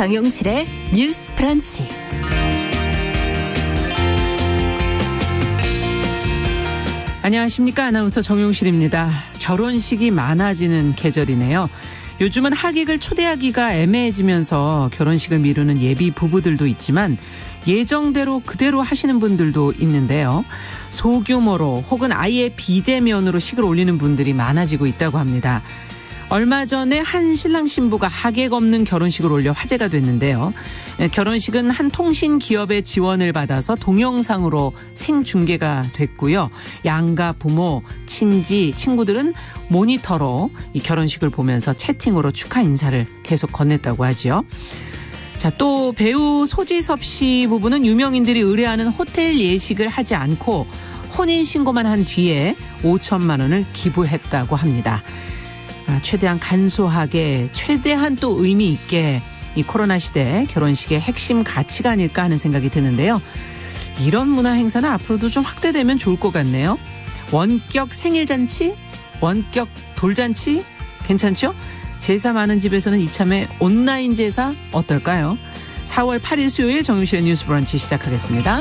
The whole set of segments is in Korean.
정용실의 뉴스 브런치. 안녕하십니까. 아나운서 정용실입니다. 결혼식이 많아지는 계절이네요. 요즘은 하객을 초대하기가 애매해지면서 결혼식을 미루는 예비 부부들도 있지만 예정대로 그대로 하시는 분들도 있는데요. 소규모로 혹은 아예 비대면으로 식을 올리는 분들이 많아지고 있다고 합니다. 얼마 전에 한 신랑 신부가 하객 없는 결혼식을 올려 화제가 됐는데요. 결혼식은 한 통신 기업의 지원을 받아서 동영상으로 생중계가 됐고요. 양가 부모, 친지, 친구들은 모니터로 이 결혼식을 보면서 채팅으로 축하 인사를 계속 건넸다고 하죠. 자, 또 배우 소지섭 씨 부부는 유명인들이 의뢰하는 호텔 예식을 하지 않고 혼인신고만 한 뒤에 5천만 원을 기부했다고 합니다. 최대한 간소하게, 최대한 또 의미 있게 이 코로나 시대 결혼식의 핵심 가치가 아닐까 하는 생각이 드는데요. 이런 문화 행사는 앞으로도 좀 확대되면 좋을 것 같네요. 원격 생일잔치, 원격 돌잔치 괜찮죠? 제사 많은 집에서는 이참에 온라인 제사 어떨까요? 4월 8일 수요일 정용실의 뉴스 브런치 시작하겠습니다.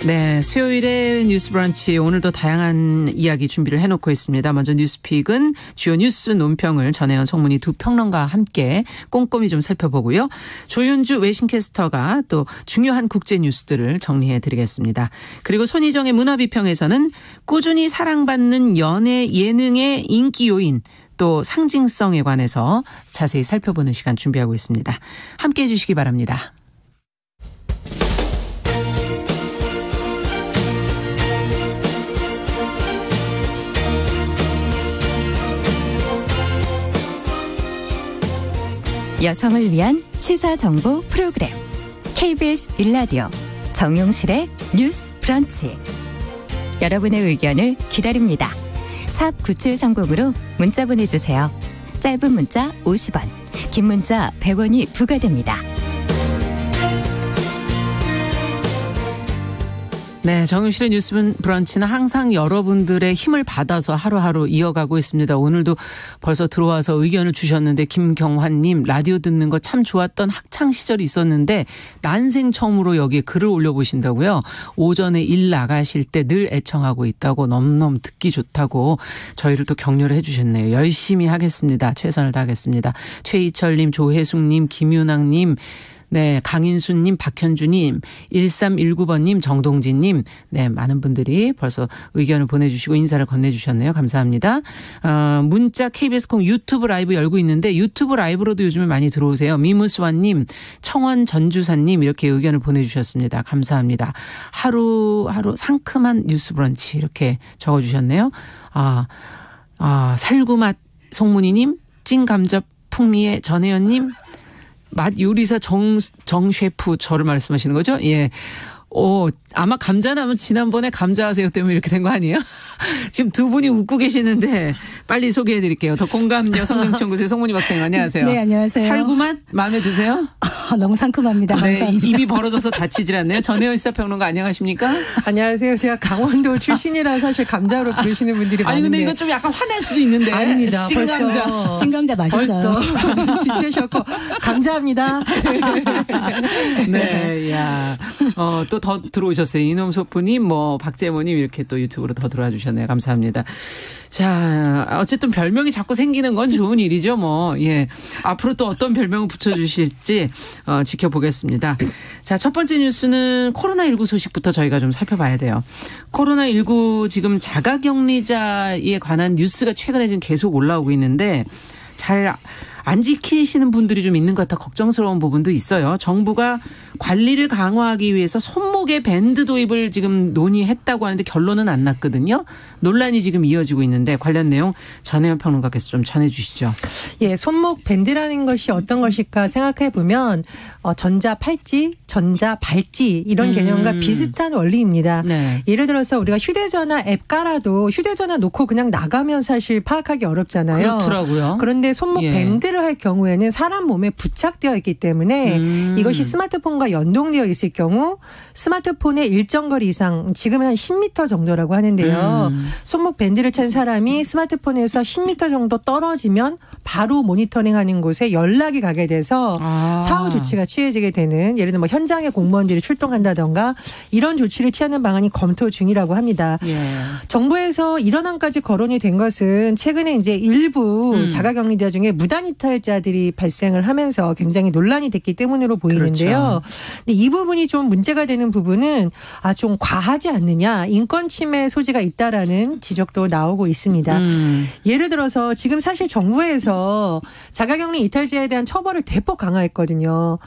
네, 수요일의 뉴스 브런치 오늘도 다양한 이야기 준비를 해놓고 있습니다. 먼저 뉴스픽은 주요 뉴스 논평을 전혜연 송문희 두 평론가와 함께 꼼꼼히 좀 살펴보고요. 조윤주 외신캐스터가 또 중요한 국제 뉴스들을 정리해드리겠습니다. 그리고 손희정의 문화비평에서는 꾸준히 사랑받는 연예 예능의 인기 요인 또 상징성에 관해서 자세히 살펴보는 시간 준비하고 있습니다. 함께해 주시기 바랍니다. 여성을 위한 시사정보 프로그램 KBS 1라디오 정용실의 뉴스 브런치. 여러분의 의견을 기다립니다. 샵 9730으로 문자 보내주세요. 짧은 문자 50원, 긴 문자 100원이 부과됩니다. 네, 정용실의 뉴스 브런치는 항상 여러분들의 힘을 받아서 하루하루 이어가고 있습니다. 오늘도 벌써 들어와서 의견을 주셨는데 김경환님, 라디오 듣는 거 참 좋았던 학창 시절이 있었는데 난생 처음으로 여기에 글을 올려보신다고요. 오전에 일 나가실 때 늘 애청하고 있다고, 너무너무 듣기 좋다고 저희를 또 격려를 해 주셨네요. 열심히 하겠습니다. 최선을 다하겠습니다. 최희철님, 조혜숙님, 김윤학님, 네, 강인수님, 박현주님, 1319번님, 정동진님, 네, 많은 분들이 벌써 의견을 보내주시고 인사를 건네주셨네요. 감사합니다. 문자 KBS 콩 유튜브 라이브 열고 있는데 유튜브 라이브로도 요즘에 많이 들어오세요. 미무스완님, 청원 전주사님 이렇게 의견을 보내주셨습니다. 감사합니다. 하루하루 상큼한 뉴스 브런치 이렇게 적어주셨네요. 살구맛 송문희님, 찐감자 풍미의 전혜연님, 맛 요리사 정 셰프 저를 말씀하시는 거죠? 예. 아마 감자나면 지난번에 감자하세요 때문에 이렇게 된 거 아니에요? 지금 두 분이 웃고 계시는데 빨리 소개해 드릴게요. 더 공감 여성정치연구소의 송문희 박사님 안녕하세요. 네, 안녕하세요. 살구맛 마음에 드세요? 너무 상큼합니다. 네, 감사합니다. 입이 벌어져서 다치질 않네요. 전혜연 시사평론가 안녕하십니까? 안녕하세요. 제가 강원도 출신이라 사실 감자로 부르시는 분들이 많은데. 아니 근데 이거 좀 약간 화낼 수도 있는데. 아닙니다. 찐감자. 찐감자 맛있어요. 벌써 지치셨고 감사합니다. 네, 야, 또 더 들어오셨어요. 이놈소프님, 박재모님 이렇게 또 유튜브로 더 들어와 주셨네요. 감사합니다. 자, 어쨌든 별명이 자꾸 생기는 건 좋은 일이죠. 예. 앞으로 또 어떤 별명을 붙여주실지 지켜보겠습니다. 자, 첫 번째 뉴스는 코로나19 소식부터 저희가 좀 살펴봐야 돼요. 코로나19 지금 자가격리자에 관한 뉴스가 최근에 지금 계속 올라오고 있는데 잘 안 지키시는 분들이 좀 있는 것 같아 걱정스러운 부분도 있어요. 정부가 관리를 강화하기 위해서 손목에 밴드 도입을 지금 논의했다고 하는데 결론은 안 났거든요. 논란이 지금 이어지고 있는데 관련 내용 전혜연 평론가께서 좀 전해 주시죠. 예, 손목 밴드라는 것이 어떤 것일까 생각해 보면 전자 팔찌, 전자 발찌 이런 개념과 비슷한 원리입니다. 네. 예를 들어서 우리가 휴대전화 앱 깔아도 휴대전화 놓고 그냥 나가면 사실 파악하기 어렵잖아요. 그렇더라고요. 그런데 손목 예. 밴드를 할 경우에는 사람 몸에 부착되어 있기 때문에 이것이 스마트폰과 연동되어 있을 경우 스마트폰의 일정 거리 이상 지금은 한 10m 정도라고 하는데요. 손목 밴드를 찬 사람이 스마트폰에서 10m 정도 떨어지면 바로 모니터링하는 곳에 연락이 가게 돼서 사후 조치가 취해지게 되는 예를 들면 뭐 현장에 공무원들이 출동한다던가 이런 조치를 취하는 방안이 검토 중이라고 합니다. 예. 정부에서 이런 안까지 거론이 된 것은 최근에 이제 일부 자가격리자 중에 무단 이탈자들이 발생을 하면서 굉장히 논란이 됐기 때문으로 보이는데요. 그렇죠. 근데 이 부분이 좀 문제가 되는 부분은 좀 과하지 않느냐, 인권 침해 소지가 있다라는 지적도 나오고 있습니다. 예를 들어서 지금 사실 정부에서 자가격리 이탈자에 대한 처벌을 대폭 강화했거든요.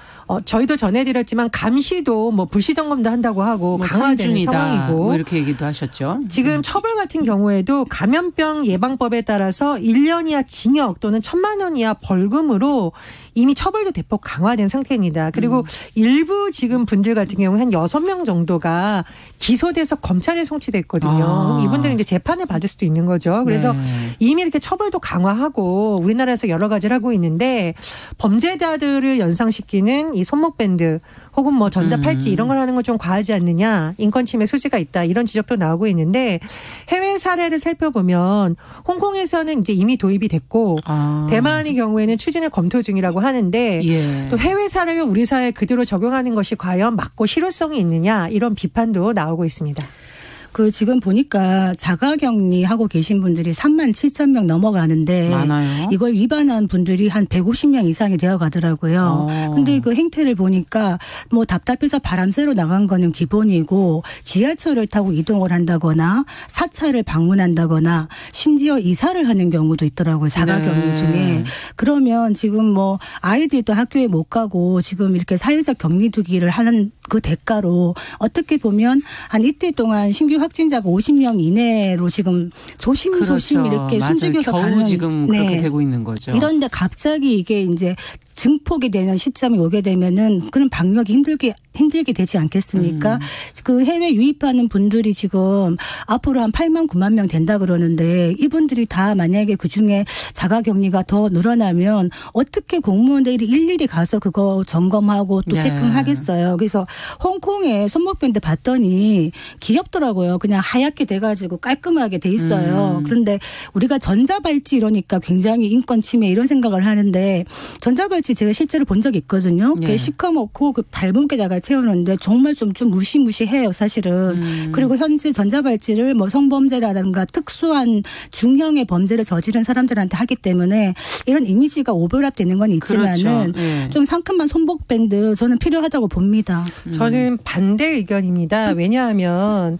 저희도 전해드렸지만 감시도 뭐 불시 점검도 한다고 하고 뭐 강화되는 상황이고 뭐 이렇게 얘기도 하셨죠. 지금 처벌 같은 경우에도 감염병 예방법에 따라서 1년 이하 징역 또는 1,000만 원 이하 벌금으로 이미 처벌도 대폭 강화된 상태입니다. 그리고 일부 지금 분들 같은 경우 한 6명 정도가 기소돼서 검찰에 송치됐거든요. 이분들은 이제 재판을 받을 수도 있는 거죠. 그래서 이미 이렇게 처벌도 강화하고 우리나라에서 여러 가지를 하고 있는데 범죄자들을 연상시키는 이 손목밴드 혹은 뭐 전자팔찌 이런 걸 하는 건 좀 과하지 않느냐, 인권 침해 소지가 있다 이런 지적도 나오고 있는데 해외 사례를 살펴보면 홍콩에서는 이제 이미 도입이 됐고 대만의 경우에는 추진을 검토 중이라고 하는데 또 해외 사례를 우리 사회에 그대로 적용하는 것이 과연 맞고 실효성이 있느냐 이런 비판도 나오고 있습니다. 지금 보니까 자가격리하고 계신 분들이 37,000명 넘어가는데 많아요. 이걸 위반한 분들이 한 150명 이상이 되어 가더라고요. 근데 그 행태를 보니까 뭐 답답해서 바람 쐬러 나간 거는 기본이고 지하철을 타고 이동을 한다거나 사찰을 방문한다거나 심지어 이사를 하는 경우도 있더라고요. 자가격리 중에. 그러면 지금 뭐 아이들도 학교에 못 가고 지금 이렇게 사회적 격리두기를 하는 그 대가로 어떻게 보면 한 이틀 동안 신규 확진자가 50명 이내로 지금 조심조심 이렇게 숨죽여서 가는 지금 그렇게 되고 있는 거죠. 이런데 갑자기 이게 이제 증폭이 되는 시점이 오게 되면은 그런 방역이 힘들게 되지 않겠습니까? 그 해외 유입하는 분들이 지금 앞으로 한 8만 9만 명 된다 그러는데 이분들이 다 만약에 그중에 자가격리가 더 늘어나면 어떻게 공무원들이 일일이 가서 그거 점검하고 또 체크하겠어요. 그래서 홍콩에 손목밴드 봤더니 귀엽더라고요. 그냥 하얗게 돼가지고 깔끔하게 돼 있어요. 그런데 우리가 전자발찌 이러니까 굉장히 인권 침해 이런 생각을 하는데 전자발찌 제가 실제로 본 적이 있거든요. 그게 시커멓고 그 발목에다가 채우는데 정말 좀 무시무시해요, 사실은. 그리고 현재 전자발찌를 뭐 성범죄라든가 특수한 중형의 범죄를 저지른 사람들한테 하기 때문에 이런 이미지가 오버랩되는 건 있지만은 좀 상큼한 손목밴드 저는 필요하다고 봅니다. 저는 반대 의견입니다. 왜냐하면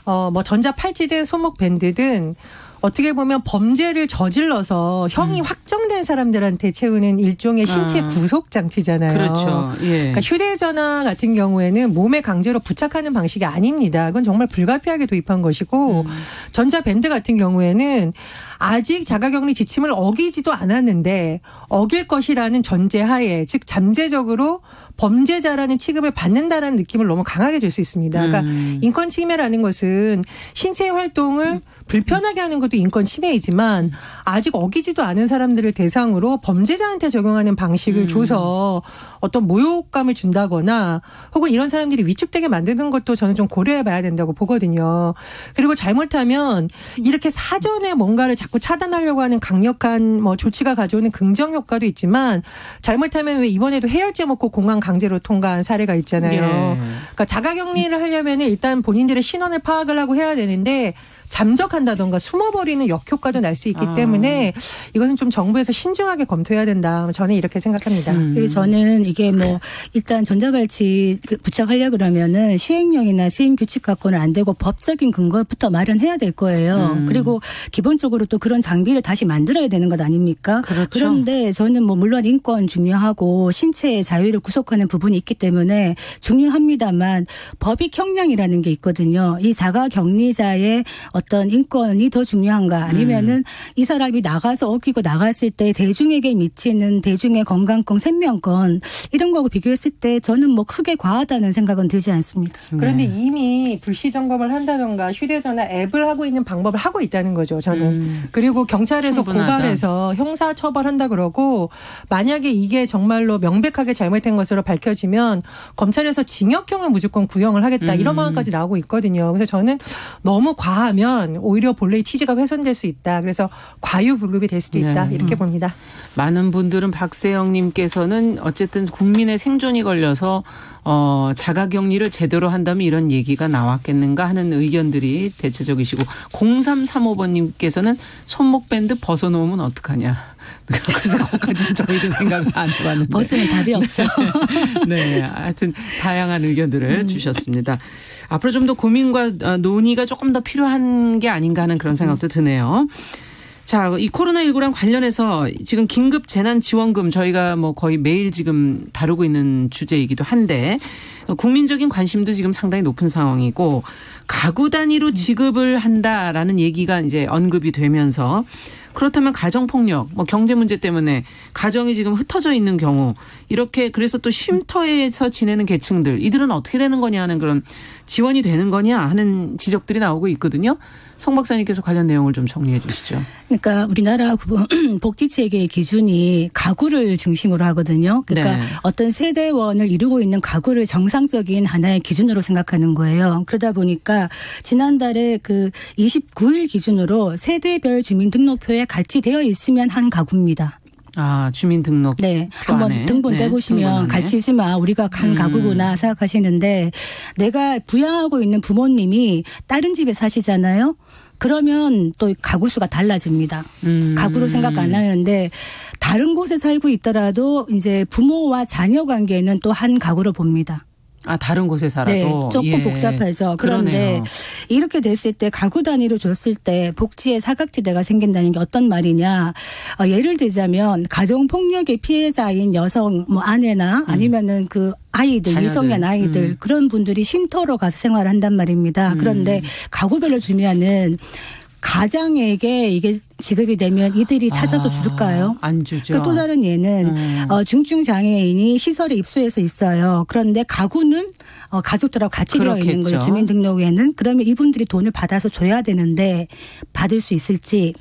뭐 전자팔찌든 손목밴드든 어떻게 보면 범죄를 저질러서 형이 확정된 사람들한테 채우는 일종의 신체 구속 장치잖아요. 그렇죠. 그러니까 휴대전화 같은 경우에는 몸에 강제로 부착하는 방식이 아닙니다. 그건 정말 불가피하게 도입한 것이고 전자밴드 같은 경우에는 아직 자가격리 지침을 어기지도 않았는데 어길 것이라는 전제하에 즉 잠재적으로 범죄자라는 취급을 받는다라는 느낌을 너무 강하게 줄 수 있습니다. 그러니까 인권 침해라는 것은 신체 활동을 불편하게 하는 것도 인권 침해이지만 아직 어기지도 않은 사람들을 대상으로 범죄자한테 적용하는 방식을 줘서 어떤 모욕감을 준다거나 혹은 이런 사람들이 위축되게 만드는 것도 저는 좀 고려해 봐야 된다고 보거든요. 그리고 잘못하면 이렇게 사전에 뭔가를 자꾸 차단하려고 하는 강력한 뭐 조치가 가져오는 긍정 효과도 있지만 잘못하면 왜 이번에도 해열제 먹고 공항 강제로 통과한 사례가 있잖아요. 그러니까 자가격리를 하려면 일단 본인들의 신원을 파악을 하고 해야 되는데 잠적한다던가 숨어버리는 역효과도 날 수 있기 때문에 이것은 좀 정부에서 신중하게 검토해야 된다. 저는 이렇게 생각합니다. 저는 이게 뭐 일단 전자발찌 부착하려고 그러면은 시행령이나 시행규칙 갖고는 안 되고 법적인 근거부터 마련해야 될 거예요. 그리고 기본적으로 또 그런 장비를 다시 만들어야 되는 것 아닙니까? 그렇죠. 그런데 저는 뭐 물론 인권 중요하고 신체의 자유를 구속하는 부분이 있기 때문에 중요합니다만 법익 형량이라는 게 있거든요. 이 자가격리자의 어떤 인권이 더 중요한가 아니면은 이 사람이 나가서 어기고 나갔을 때 대중에게 미치는 대중의 건강권, 생명권 이런 거하고 비교했을 때 저는 뭐 크게 과하다는 생각은 들지 않습니다. 그런데 이미 불시 점검을 한다던가 휴대전화 앱을 하고 있는 방법을 하고 있다는 거죠. 저는. 그리고 경찰에서 충분하다. 고발해서 형사 처벌한다 그러고 만약에 이게 정말로 명백하게 잘못된 것으로 밝혀지면 검찰에서 징역형을 무조건 구형을 하겠다 이런 방안까지 나오고 있거든요. 그래서 저는 너무 과하면 오히려 본래의 취지가 훼손될 수 있다. 그래서 과유불급이 될 수도 있다. 네. 이렇게 봅니다. 많은 분들은 박세영님께서는 어쨌든 국민의 생존이 걸려서 자가격리를 제대로 한다면 이런 얘기가 나왔겠는가 하는 의견들이 대체적이시고 0335번님께서는 손목밴드 벗어놓으면 어떡하냐. 그래서 거기까지는 저희도 생각을 안 해봤는데. 벗으면 답이 없죠. 네. 하여튼 다양한 의견들을 주셨습니다. 앞으로 좀 더 고민과 논의가 조금 더 필요한 게 아닌가 하는 그런 생각도 드네요. 자, 이 코로나19랑 관련해서 지금 긴급 재난지원금 저희가 뭐 거의 매일 지금 다루고 있는 주제이기도 한데 국민적인 관심도 지금 상당히 높은 상황이고 가구 단위로 지급을 한다라는 얘기가 이제 언급이 되면서 그렇다면 가정폭력, 뭐 경제 문제 때문에 가정이 지금 흩어져 있는 경우 이렇게 그래서 또 쉼터에서 지내는 계층들 이들은 어떻게 되는 거냐 하는 그런 지원이 되는 거냐 하는 지적들이 나오고 있거든요. 송 박사님께서 관련 내용을 좀 정리해 주시죠. 그러니까 우리나라 복지체계의 기준이 가구를 중심으로 하거든요. 그러니까 네. 어떤 세대원을 이루고 있는 가구를 정상적인 하나의 기준으로 생각하는 거예요. 그러다 보니까 지난달에 그 29일 기준으로 세대별 주민등록표에 같이 되어 있으면 한 가구입니다. 아, 주민등록. 네. 한번 등본 떼보시면 같이 있으면 우리가 간 가구구나 생각하시는데 내가 부양하고 있는 부모님이 다른 집에 사시잖아요. 그러면 또 가구 수가 달라집니다. 가구로 생각 안 하는데 다른 곳에 살고 있더라도 이제 부모와 자녀 관계는 또 한 가구로 봅니다. 아, 다른 곳에 살아도. 네, 조금 예. 복잡하죠. 그런데 그러네요. 이렇게 됐을 때 가구 단위로 줬을 때 복지의 사각지대가 생긴다는 게 어떤 말이냐. 예를 들자면 가정폭력의 피해자인 여성 뭐 아내나 아니면은 그 아이들, 자녀들. 미성년 아이들 그런 분들이 쉼터로 가서 생활을 한단 말입니다. 그런데 가구별로 주면은 가장에게 이게 지급이 되면 이들이 찾아서 줄까요? 안 주죠. 또 다른 예는 중증 장애인이 시설에 입소해서 있어요. 그런데 가구는 가족들하고 같이 되어 있는 거예요. 그렇겠죠. 주민등록에는. 그러면 이분들이 돈을 받아서 줘야 되는데 받을 수 있을지.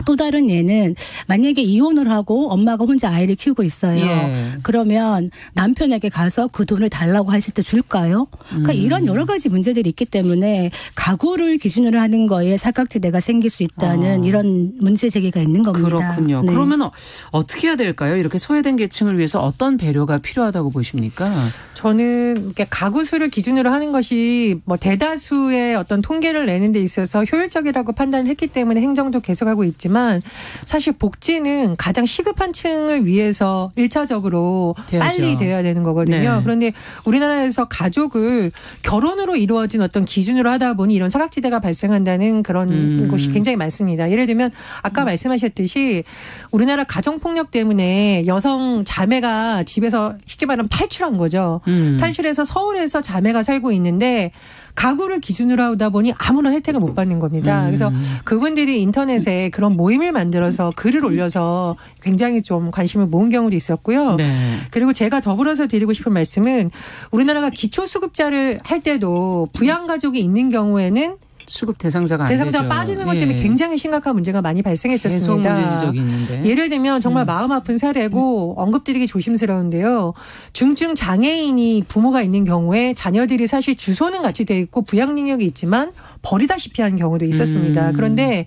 또 다른 예는 만약에 이혼을 하고 엄마가 혼자 아이를 키우고 있어요. 예. 그러면 남편에게 가서 그 돈을 달라고 했을 때 줄까요? 그러니까 이런 여러 가지 문제들이 있기 때문에 가구를 기준으로 하는 거에 사각지대가 생길 수 있다는 이런 문제 제기가 있는 겁니다. 그렇군요. 네. 그러면 어떻게 해야 될까요? 이렇게 소외된 계층을 위해서 어떤 배려가 필요하다고 보십니까? 저는 이렇게 가구 수를 기준으로 하는 것이 뭐 대다수의 어떤 통계를 내는 데 있어서 효율적이라고 판단을 했기 때문에 행정도 계속하고 있지만 사실 복지는 가장 시급한 층을 위해서 1차적으로 돼야죠. 빨리 돼야 되는 거거든요. 네. 그런데 우리나라에서 가족을 결혼으로 이루어진 어떤 기준으로 하다 보니 이런 사각지대가 발생한다는 그런 곳이 굉장히 많습니다. 예를 들면 아까 말씀하셨듯이 우리나라 가정폭력 때문에 여성 자매가 집에서 쉽게 말하면 탈출한 거죠. 탈출해서 서울에서 자매가 살고 있는데 가구를 기준으로 하다 보니 아무런 혜택을 못 받는 겁니다. 그래서 그분들이 인터넷에 그런 모임을 만들어서 글을 올려서 굉장히 좀 관심을 모은 경우도 있었고요. 네. 그리고 제가 더불어서 드리고 싶은 말씀은 우리나라가 기초수급자를 할 때도 부양가족이 있는 경우에는 수급 대상자가 안 대상자가 되죠. 빠지는 것 때문에 예. 굉장히 심각한 문제가 많이 발생했었습니다. 계속 문제 지적이 있는데. 예를 들면 정말 마음 아픈 사례고 언급드리기 조심스러운데요. 중증 장애인이 부모가 있는 경우에 자녀들이 사실 주소는 같이 돼 있고 부양 능력이 있지만 버리다시피 하는 경우도 있었습니다. 그런데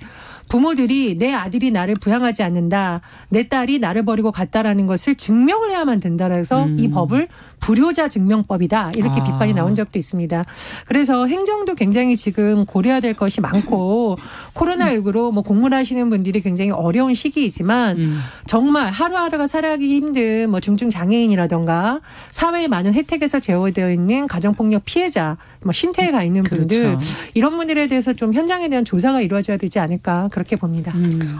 부모들이 내 아들이 나를 부양하지 않는다. 내 딸이 나를 버리고 갔다라는 것을 증명을 해야만 된다라 해서 이 법을 불효자 증명법이다. 이렇게 비판이 나온 적도 있습니다. 그래서 행정도 굉장히 지금 고려해야 될 것이 많고 코로나19로 뭐 공무하시는 분들이 굉장히 어려운 시기이지만 정말 하루하루가 살아가기 힘든 뭐 중증 장애인이라던가 사회의 많은 혜택에서 제어되어 있는 가정폭력 피해자, 뭐 쉼터에 가 있는 분들 그렇죠. 이런 분들에 대해서 좀 현장에 대한 조사가 이루어져야 되지 않을까 그렇게 봅니다.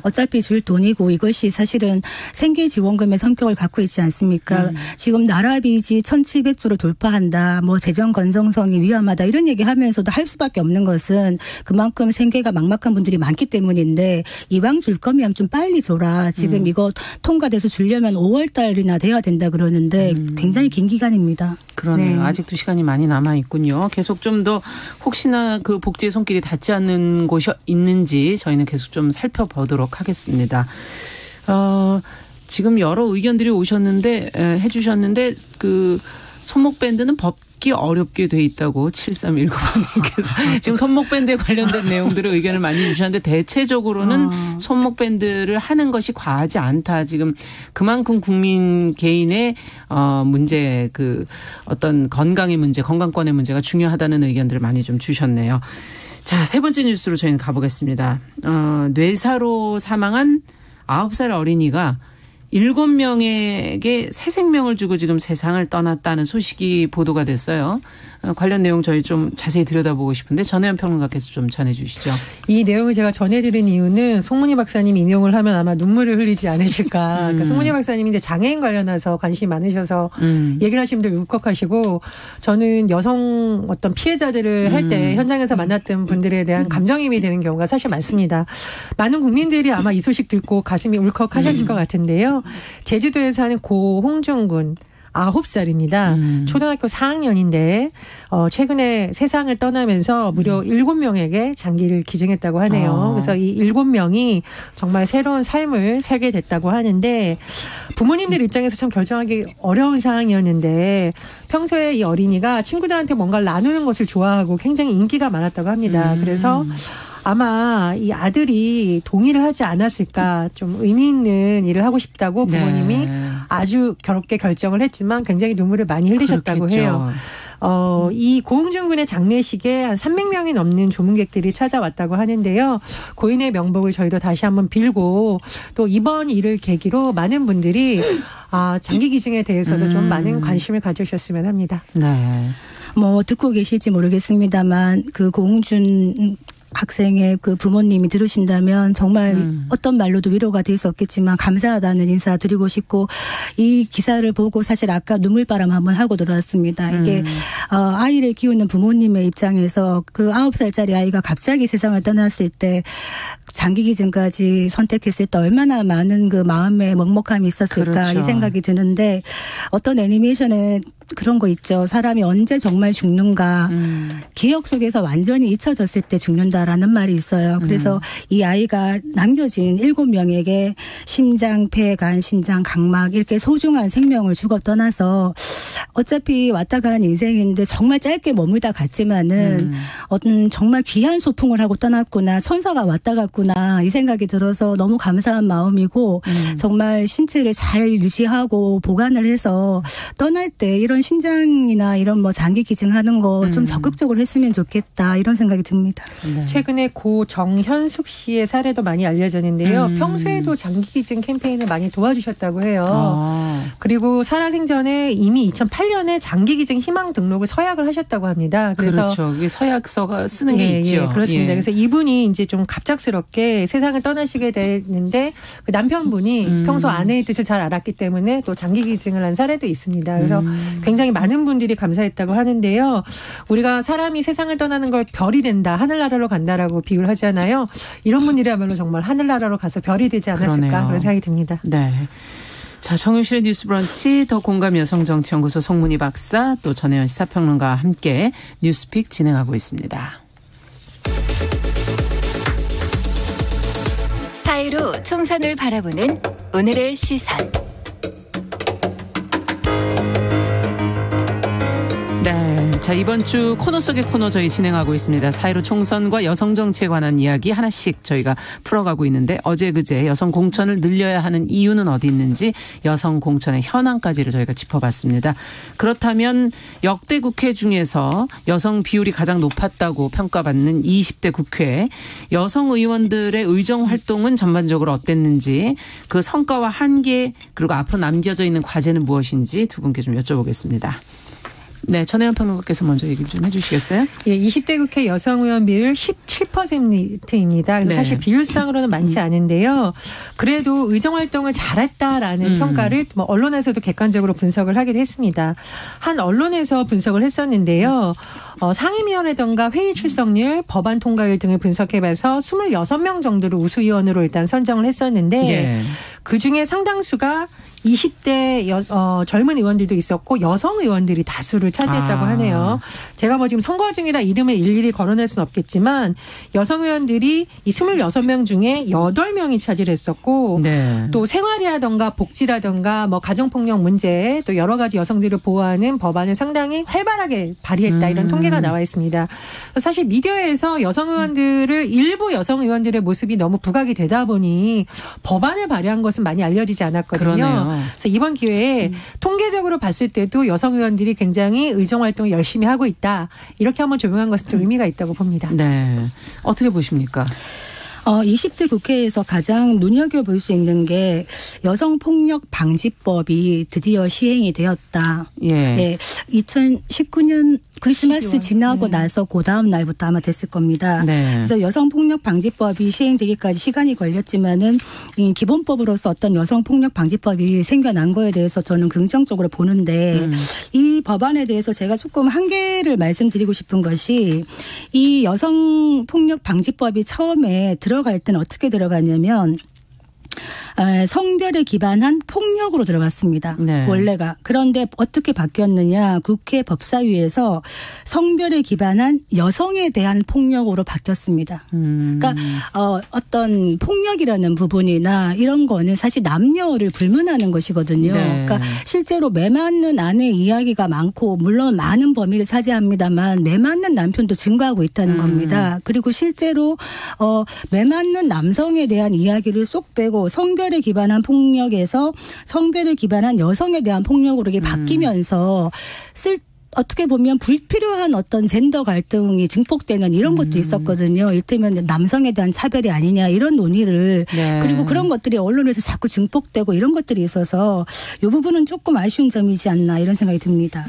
어차피 줄 돈이고 이것이 사실은 생계지원금의 성격을 갖고 있지 않습니까? 지금 나라 빚이 1,700조를 돌파한다. 뭐 재정 건전성이 위험하다. 이런 얘기하면서도 할 수밖에 없는 것은 그만큼 생계가 막막한 분들이 많기 때문인데 이왕 줄 거면 좀 빨리 줘라. 지금 이거 통과돼서 주려면 5월 달이나 돼야 된다 그러는데 굉장히 긴 기간입니다. 그러네요. 네. 아직도 시간이 많이 남아 있군요. 계속 좀 더 혹시나 그 복지의 손길이 닿지 않는 곳이 있는지 저희는 계속 좀 살펴보도록 하겠습니다. 지금 여러 의견들이 오셨는데 해주셨는데 그 손목 밴드는 법기 어렵게 돼 있다고 7319번님께서 지금 손목 밴드에 관련된 내용들을 의견을 많이 주셨는데 대체적으로는 손목 밴드를 하는 것이 과하지 않다. 지금 그만큼 국민 개인의 문제 그 어떤 건강의 문제, 건강권의 문제가 중요하다는 의견들을 많이 좀 주셨네요. 자, 세 번째 뉴스로 저희는 가보겠습니다. 뇌사로 사망한 9살 어린이가 7명에게 새 생명을 주고 지금 세상을 떠났다는 소식이 보도가 됐어요. 관련 내용 저희 좀 자세히 들여다보고 싶은데 전혜연 평론가께서 좀 전해주시죠. 이 내용을 제가 전해드린 이유는 송문희 박사님 인용을 하면 아마 눈물을 흘리지 않으실까. 그러니까 송문희 박사님이 이제 장애인 관련해서 관심이 많으셔서 얘기를 하시는 분들 울컥하시고 저는 여성 어떤 피해자들을 할 때 현장에서 만났던 분들에 대한 감정이입이 되는 경우가 사실 많습니다. 많은 국민들이 아마 이 소식 듣고 가슴이 울컥하셨을 것 같은데요. 제주도에 사는 고홍준 군 9살입니다. 초등학교 4학년인데 최근에 세상을 떠나면서 무려 7명에게 장기를 기증했다고 하네요. 그래서 이 7명이 정말 새로운 삶을 살게 됐다고 하는데 부모님들 입장에서 참 결정하기 어려운 상황이었는데 평소에 이 어린이가 친구들한테 뭔가를 나누는 것을 좋아하고 굉장히 인기가 많았다고 합니다. 그래서 아마 이 아들이 동의를 하지 않았을까 좀 의미 있는 일을 하고 싶다고 부모님이 네. 아주 괴롭게 결정을 했지만 굉장히 눈물을 많이 흘리셨다고 그렇겠죠. 해요. 이 고흥준 군의 장례식에 한 300명이 넘는 조문객들이 찾아왔다고 하는데요. 고인의 명복을 저희도 다시 한번 빌고 또 이번 일을 계기로 많은 분들이 장기 기증에 대해서도 좀 많은 관심을 가져주셨으면 합니다. 네. 뭐 듣고 계실지 모르겠습니다만 그 고흥준 학생의 그 부모님이 들으신다면 정말 어떤 말로도 위로가 될 수 없겠지만 감사하다는 인사 드리고 싶고 이 기사를 보고 사실 아까 눈물바람 한번 하고 돌아왔습니다. 이게 아이를 키우는 부모님의 입장에서 그 9살짜리 아이가 갑자기 세상을 떠났을 때 장기 기증까지 선택했을 때 얼마나 많은 그 마음의 먹먹함이 있었을까 그렇죠. 이 생각이 드는데 어떤 애니메이션에 그런 거 있죠. 사람이 언제 정말 죽는가. 기억 속에서 완전히 잊혀졌을 때 죽는다라는 말이 있어요. 그래서 이 아이가 남겨진 7명에게 심장, 폐, 간, 신장, 각막 이렇게 소중한 생명을 주고 떠나서 어차피 왔다 가는 인생인데 정말 짧게 머물다 갔지만은 어떤 정말 귀한 소풍을 하고 떠났구나. 천사가 왔다 갔구나. 이 생각이 들어서 너무 감사한 마음이고 정말 신체를 잘 유지하고 보관을 해서 떠날 때 이런 신장이나 이런 뭐 장기 기증하는 거 좀 적극적으로 했으면 좋겠다 이런 생각이 듭니다. 네. 최근에 고 정현숙 씨의 사례도 많이 알려졌는데요. 평소에도 장기 기증 캠페인을 많이 도와주셨다고 해요. 그리고 살아생전에 이미 2008년에 장기 기증 희망 등록을 서약을 하셨다고 합니다. 그래서 그렇죠. 이게 서약서가 쓰는 게 있죠. 예, 그렇습니다. 예. 그래서 이분이 이제 좀 갑작스럽게 세상을 떠나시게 됐는데 그 남편분이 평소 아내의 뜻을 잘 알았기 때문에 또 장기 기증을 한 사례도 있습니다. 그래서 굉장히 많은 분들이 감사했다고 하는데요. 우리가 사람이 세상을 떠나는 걸 별이 된다, 하늘나라로 간다라고 비유를 하잖아요. 이런 분들이야말로 정말 하늘나라로 가서 별이 되지 않았을까 그러네요. 그런 생각이 듭니다. 네. 자, 정용실의 뉴스 브런치 더 공감 여성정치연구소 송문희 박사 또 전혜연 시사평론가와 함께 뉴스픽 진행하고 있습니다. 사이로 총선을 바라보는 오늘의 시선. 네. 자, 이번 주 코너 속의 코너 저희 진행하고 있습니다. 4.15 총선과 여성 정치에 관한 이야기 하나씩 저희가 풀어가고 있는데 어제 그제 여성 공천을 늘려야 하는 이유는 어디 있는지 여성 공천의 현황까지를 저희가 짚어봤습니다. 그렇다면 역대 국회 중에서 여성 비율이 가장 높았다고 평가받는 20대 국회 여성 의원들의 의정 활동은 전반적으로 어땠는지 그 성과와 한계 그리고 앞으로 남겨져 있는 과제는 무엇인지 두 분께 좀 여쭤보겠습니다. 네, 전혜연 평론가께서 먼저 얘기를 좀 해주시겠어요? 예, 20대 국회 여성 의원 비율 17%입니다. 그래서 네. 사실 비율상으로는 많지 않은데요. 그래도 의정활동을 잘했다라는 평가를 뭐 언론에서도 객관적으로 분석을 하기도 했습니다. 한 언론에서 분석을 했었는데요. 상임위원회던가 회의 출석률, 법안 통과율 등을 분석해봐서 26명 정도를 우수위원으로 일단 선정을 했었는데 예. 그중에 상당수가 20대 젊은 의원들도 있었고 여성 의원들이 다수를 차지했다고 하네요. 제가 뭐 지금 선거 중이라 이름을 일일이 거론할 수는 없겠지만 여성 의원들이 이 26명 중에 8명이 차지를 했었고 네. 또 생활이라든가 복지라든가 뭐 가정폭력 문제 또 여러 가지 여성들을 보호하는 법안을 상당히 활발하게 발의했다 이런 통계가 나와 있습니다. 사실 미디어에서 여성 의원들을 일부 여성 의원들의 모습이 너무 부각이 되다 보니 법안을 발의한 것은 많이 알려지지 않았거든요. 그러네요. 그래서 이번 기회에 통계적으로 봤을 때도 여성 의원들이 굉장히 의정활동을 열심히 하고 있다. 이렇게 한번 조명한 것은 좀 의미가 있다고 봅니다. 네. 어떻게 보십니까? 20대 국회에서 가장 눈여겨볼 수 있는 게 여성폭력 방지법이 드디어 시행이 되었다. 예. 네, 2019년 크리스마스 12월. 지나고 나서 그 다음 날부터 아마 됐을 겁니다. 네. 그래서 여성폭력 방지법이 시행되기까지 시간이 걸렸지만은 이 기본법으로서 어떤 여성폭력 방지법이 생겨난 거에 대해서 저는 긍정적으로 보는데 이 법안에 대해서 제가 조금 한계를 말씀드리고 싶은 것이 이 여성폭력 방지법이 처음에 들어갈 때는 어떻게 들어갔냐면 성별에 기반한 폭력으로 들어갔습니다. 네. 원래가. 그런데 어떻게 바뀌었느냐. 국회 법사위에서 성별에 기반한 여성에 대한 폭력으로 바뀌었습니다. 그러니까 어떤 폭력이라는 부분이나 이런 거는 사실 남녀를 불문하는 것이거든요. 네. 그러니까 실제로 매 맞는 아내 이야기가 많고 물론 많은 범위를 차지합니다만 매 맞는 남편도 증가하고 있다는 겁니다. 그리고 실제로 매 맞는 남성에 대한 이야기를 쏙 빼고 성별에 기반한 폭력에서 성별에 기반한 여성에 대한 폭력으로 이게 바뀌면서 어떻게 보면 불필요한 어떤 젠더 갈등이 증폭되는 이런 것도 있었거든요. 이를테면 남성에 대한 차별이 아니냐 이런 논의를 네. 그리고 그런 것들이 언론에서 자꾸 증폭되고 이런 것들이 있어서 이 부분은 조금 아쉬운 점이지 않나 이런 생각이 듭니다.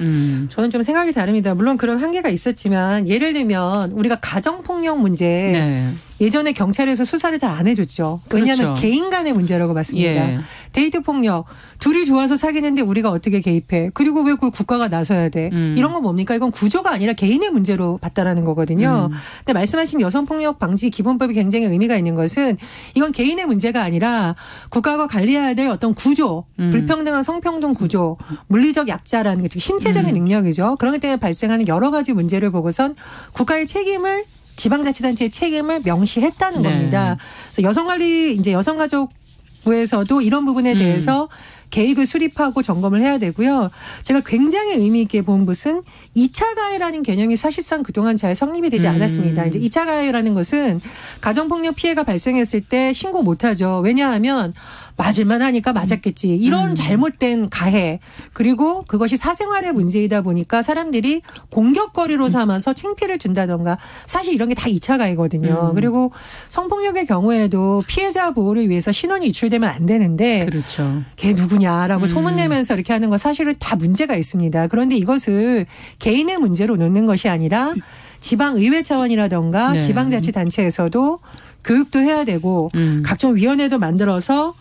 저는 좀 생각이 다릅니다. 물론 그런 한계가 있었지만 예를 들면 우리가 가정폭력 문제 네. 예전에 경찰에서 수사를 잘 안 해줬죠. 왜냐하면 그렇죠. 개인 간의 문제라고 봤습니다. 예. 데이트 폭력. 둘이 좋아서 사귀는데 우리가 어떻게 개입해. 그리고 왜 그걸 국가가 나서야 돼. 이런 건 뭡니까? 이건 구조가 아니라 개인의 문제로 봤다라는 거거든요. 근데 말씀하신 여성폭력 방지 기본법이 굉장히 의미가 있는 것은 이건 개인의 문제가 아니라 국가가 관리해야 될 어떤 구조, 불평등한 성평등 구조, 물리적 약자라는 게 즉 신체적인 능력이죠. 그런 것 때문에 발생하는 여러 가지 문제를 보고선 국가의 책임을 지방자치단체의 책임을 명시했다는 네. 겁니다. 그래서 여성관리 이제 여성가족부에서도 이런 부분에 대해서 계획을 수립하고 점검을 해야 되고요. 제가 굉장히 의미 있게 본 것은 2차 가해라는 개념이 사실상 그동안 잘 성립이 되지 않았습니다. 이제 2차 가해라는 것은 가정폭력 피해가 발생했을 때 신고 못하죠. 왜냐하면 맞을만 하니까 맞았겠지. 이런 잘못된 가해 그리고 그것이 사생활의 문제이다 보니까 사람들이 공격거리로 삼아서 창피를 준다던가 사실 이런 게 다 2차 가해거든요. 그리고 성폭력의 경우에도 피해자 보호를 위해서 신원이 유출되면 안 되는데 그렇죠. 걔 누구냐라고 소문내면서 이렇게 하는 건 사실은 다 문제가 있습니다. 그런데 이것을 개인의 문제로 놓는 것이 아니라 지방의회 차원이라던가 네. 지방자치단체에서도 교육도 해야 되고 각종 위원회도 만들어서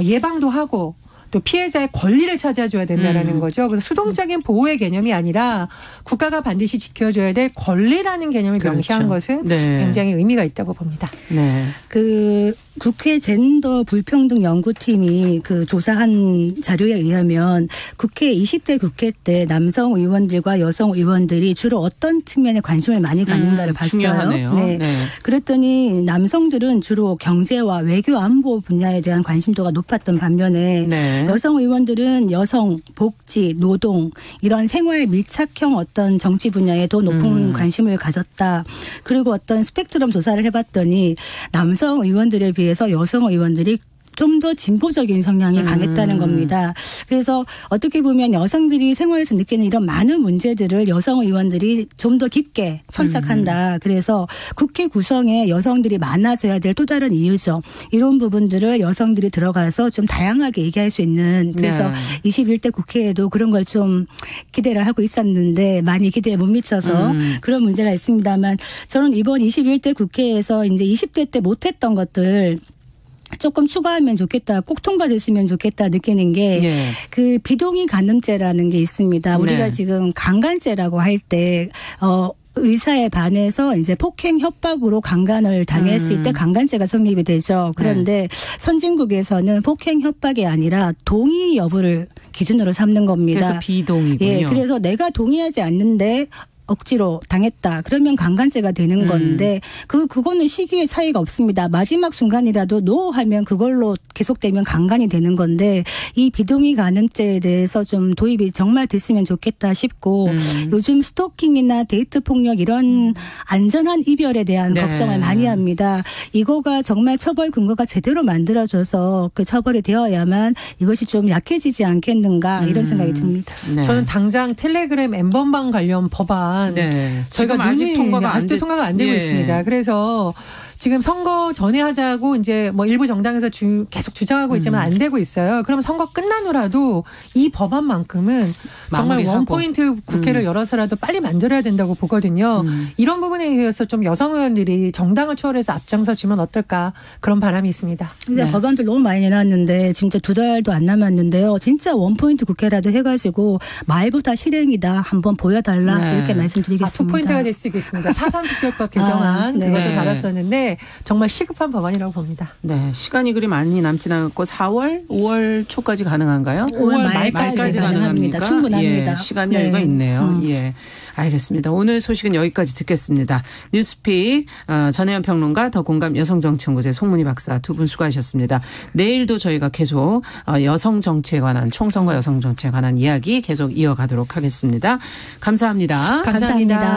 예방도 하고 또 피해자의 권리를 찾아줘야 된다라는 거죠. 그래서 수동적인 보호의 개념이 아니라 국가가 반드시 지켜줘야 될 권리라는 개념을 그렇죠. 명시한 것은 네. 굉장히 의미가 있다고 봅니다. 네. 그 국회 젠더 불평등 연구팀이 그 조사한 자료에 의하면 국회 20대 국회 때 남성 의원들과 여성 의원들이 주로 어떤 측면에 관심을 많이 갖는가를 봤어요. 중요하네요. 네. 네. 그랬더니 남성들은 주로 경제와 외교 안보 분야에 대한 관심도가 높았던 반면에 네. 여성 의원들은 여성, 복지, 노동 이런 생활 밀착형 어떤 정치 분야에 더 높은 관심을 가졌다. 그리고 어떤 스펙트럼 조사를 해봤더니 남성 의원들에 비해서 여성 의원들이 좀 더 진보적인 성향이 강했다는 겁니다. 그래서 어떻게 보면 여성들이 생활에서 느끼는 이런 많은 문제들을 여성 의원들이 좀 더 깊게 천착한다. 그래서 국회 구성에 여성들이 많아져야 될 또 다른 이유죠. 이런 부분들을 여성들이 들어가서 좀 다양하게 얘기할 수 있는 그래서 21대 국회에도 그런 걸 좀 기대를 하고 있었는데 많이 기대에 못 미쳐서 그런 문제가 있습니다만 저는 이번 21대 국회에서 이제 20대 때 못했던 것들 조금 추가하면 좋겠다. 꼭 통과됐으면 좋겠다 느끼는 게 그 비동의 간음죄라는 게 있습니다. 우리가 지금 강간죄라고 할 때 의사에 반해서 이제 폭행 협박으로 강간을 당했을 때 강간죄가 성립이 되죠. 그런데 선진국에서는 폭행 협박이 아니라 동의 여부를 기준으로 삼는 겁니다. 그래서 비동의군요. 예, 그래서 내가 동의하지 않는데 억지로 당했다. 그러면 강간죄가 되는 건데 그거는 시기의 차이가 없습니다. 마지막 순간이라도 노 하면 그걸로 계속되면 강간이 되는 건데 이 비동의 간음죄에 대해서 좀 도입이 정말 됐으면 좋겠다 싶고 요즘 스토킹이나 데이트 폭력 이런 안전한 이별에 대한 걱정을 많이 합니다. 이거가 정말 처벌 근거가 제대로 만들어져서 그 처벌이 되어야만 이것이 좀 약해지지 않겠는가 이런 생각이 듭니다. 저는 당장 텔레그램 엠번방 관련 법안 저희가 아직 통과가 안 되고 있습니다. 그래서 지금 선거 전에 하자고 이제 뭐 일부 정당에서 계속 주장하고 있지만 안 되고 있어요. 그럼 선거 끝난 후라도 이 법안만큼은 정말 원포인트 국회를 열어서라도 빨리 만들어야 된다고 보거든요. 이런 부분에 의해서 좀 여성 의원들이 정당을 초월해서 앞장서 주면 어떨까 그런 바람이 있습니다. 근데 법안들 너무 많이 내놨는데 진짜 2달도 안 남았는데요. 진짜 원포인트 국회라도 해가지고 말보다 실행이다 한번 보여달라 이렇게 말씀드리겠습니다. 2포인트가 될 수 있겠습니다. 4.3 특별법 개정안 그것도 받았었는데 정말 시급한 법안이라고 봅니다. 네, 시간이 그리 많이 남지 않았고 4월, 5월 초까지 가능한가요? 5월 말까지 가능합니다. 충분합니다. 예, 시간 여유가 있네요. 예, 알겠습니다. 오늘 소식은 여기까지 듣겠습니다. 뉴스픽 전혜연 평론가, 더공감 여성정치연구소의 송문희 박사 두 분 수고하셨습니다. 내일도 저희가 계속 여성정치에 관한 총선과 여성정치에 관한 이야기 계속 이어가도록 하겠습니다. 감사합니다. 감사합니다.